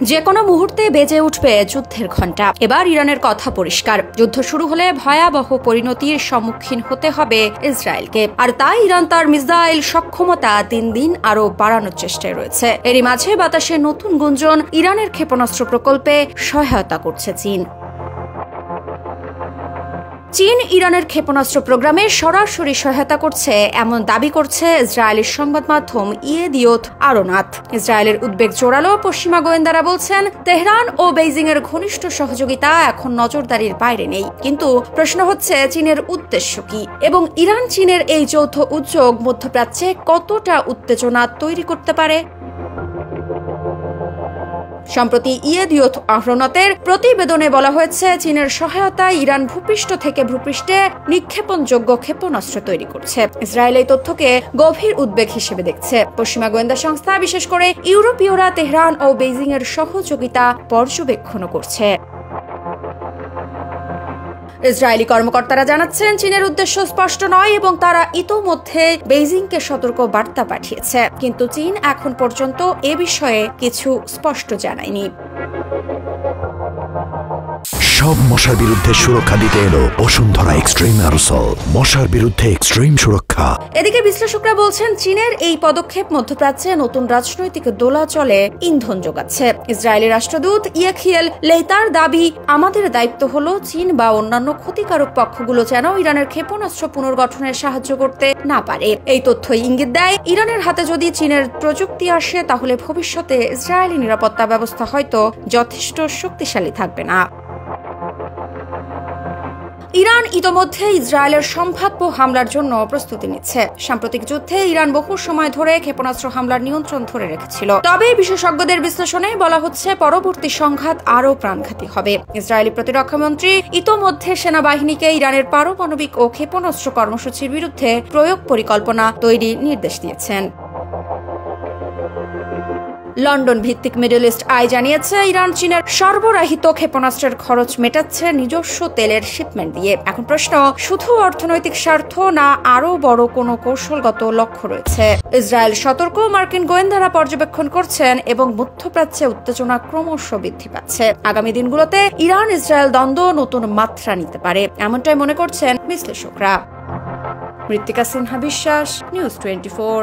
যে কোনো মুহূর্তে বেজে উঠবে যুদ্ধের ঘণ্টা। এবার ইরানের কথা পরিষ্কার, যুদ্ধ শুরু হলে ভয়াবহ পরিণতির সম্মুখীন হতে হবে ইসরায়েলকে। আর তাই ইরান তার মিসাইল সক্ষমতা দিন দিন আরো বাড়ানোর চেষ্টায় রয়েছে। এরই মাঝে বাতাসে নতুন গুঞ্জন, ইরানের ক্ষেপণাস্ত্র প্রকল্পে সহায়তা করছে চীন। চীন ইরানের ক্ষেপণাস্ত্র প্রোগ্রামে সরাসরি সহায়তা করছে এমন দাবি করছে ইসরায়েলের সংবাদ মাধ্যম ইয়েদিওত আরোনাত। ইসরায়েলের উদ্বেগ জোরালো। পশ্চিমা গোয়েন্দারা বলছেন, তেহরান ও বেইজিং এর ঘনিষ্ঠ সহযোগিতা এখন নজরদারির বাইরে নেই। কিন্তু প্রশ্ন হচ্ছে, চীনের উদ্দেশ্য কি এবং ইরান চীনের এই যৌথ উদ্যোগ মধ্যপ্রাচ্যে কতটা উত্তেজনা তৈরি করতে পারে? সম্প্রতি ইয়েদিওত আহরনাতের প্রতিবেদনে বলা হয়েছে, চীনের সহায়তায় ইরান ভূপৃষ্ঠ থেকে ভূপৃষ্ঠে নিক্ষেপণযোগ্য ক্ষেপণাস্ত্র তৈরি করছে। ইসরায়েল এই তথ্যকে গভীর উদ্বেগ হিসেবে দেখছে। পশ্চিমা গোয়েন্দা সংস্থা, বিশেষ করে ইউরোপীয়রা তেহরান ও বেইজিং এর সহযোগিতা পর্যবেক্ষণ করছে। ইসরায়েলি কর্মকর্তারা জানাচ্ছেন, চীনের উদ্দেশ্য স্পষ্ট নয় এবং তারা ইতোমধ্যে বেইজিংকে সতর্ক বার্তা পাঠিয়েছে। কিন্তু চীন এখন পর্যন্ত এ বিষয়ে কিছু স্পষ্ট জানায়নি। সব মশার বিরুদ্ধে সুরক্ষা দিতে এলো বসুন্ধরা এক্সট্রিম অ্যারোসল, মশার বিরুদ্ধে এক্সট্রিম সুরক্ষা। এদিকে বিশ্লেষকরা বলছেন, চীনের এই পদক্ষেপ মধ্যপ্রাচ্যে নতুন রাজনৈতিক দোলাচলে ইন্ধন যোগাচ্ছে। ইসরায়েলি রাষ্ট্রদূত ইয়েখিয়েল লেইতার দাবি, আমাদের দায়িত্ব হলো চীন বা অন্যান্য ক্ষতিকারক পক্ষগুলো যেন ইরানের ক্ষেপণাস্ত্র পুনর্গঠনের সাহায্য করতে না পারে। এই তথ্যই ইঙ্গিত দেয়, ইরানের হাতে যদি চীনের প্রযুক্তি আসে, তাহলে ভবিষ্যতে ইসরায়েলি নিরাপত্তা ব্যবস্থা হয়তো যথেষ্ট শক্তিশালী থাকবে না। ইরান ইতোমধ্যে ইসরায়েলের সম্ভাব্য হামলার জন্য প্রস্তুতি নিচ্ছে। সাম্প্রতিক যুদ্ধে ইরান বহু সময় ধরে ক্ষেপণাস্ত্র হামলার নিয়ন্ত্রণ ধরে রেখেছিল। তবে বিশেষজ্ঞদের বিশ্লেষণে বলা হচ্ছে, পরবর্তী সংঘাত আরও প্রাণঘাতী হবে। ইসরায়েলি প্রতিরক্ষামন্ত্রী ইতোমধ্যে সেনাবাহিনীকে ইরানের পারমাণবিক ও ক্ষেপণাস্ত্র কর্মসূচির বিরুদ্ধে প্রয়োগ পরিকল্পনা তৈরির নির্দেশ দিয়েছেন। লন্ডন ভিত্তিক মিডল ইস্ট আই জানিয়েছে, ইরান চীনের সরবরাহিত ক্ষেপণাস্ত্রের খরচ মেটাচ্ছে নিজস্ব তেলের শিপমেন্ট দিয়ে। এখন প্রশ্ন, শুধু অর্থনৈতিক স্বার্থ না আরও বড় কোনো কৌশলগত লক্ষ্য রয়েছে? ইসরায়েল সতর্ক, মার্কিন গোয়েন্দারা পর্যবেক্ষণ করছেন এবং মধ্যপ্রাচ্যে উত্তেজনা ক্রমশ বৃদ্ধি পাচ্ছে। আগামী দিনগুলোতে ইরান ইসরায়েল দ্বন্দ্ব নতুন মাত্রা নিতে পারে, এমনটাই মনে করছেন বিশ্লেষকরা। মৃত্তিকা সিনহা বিশ্বাস, নিউজ 24।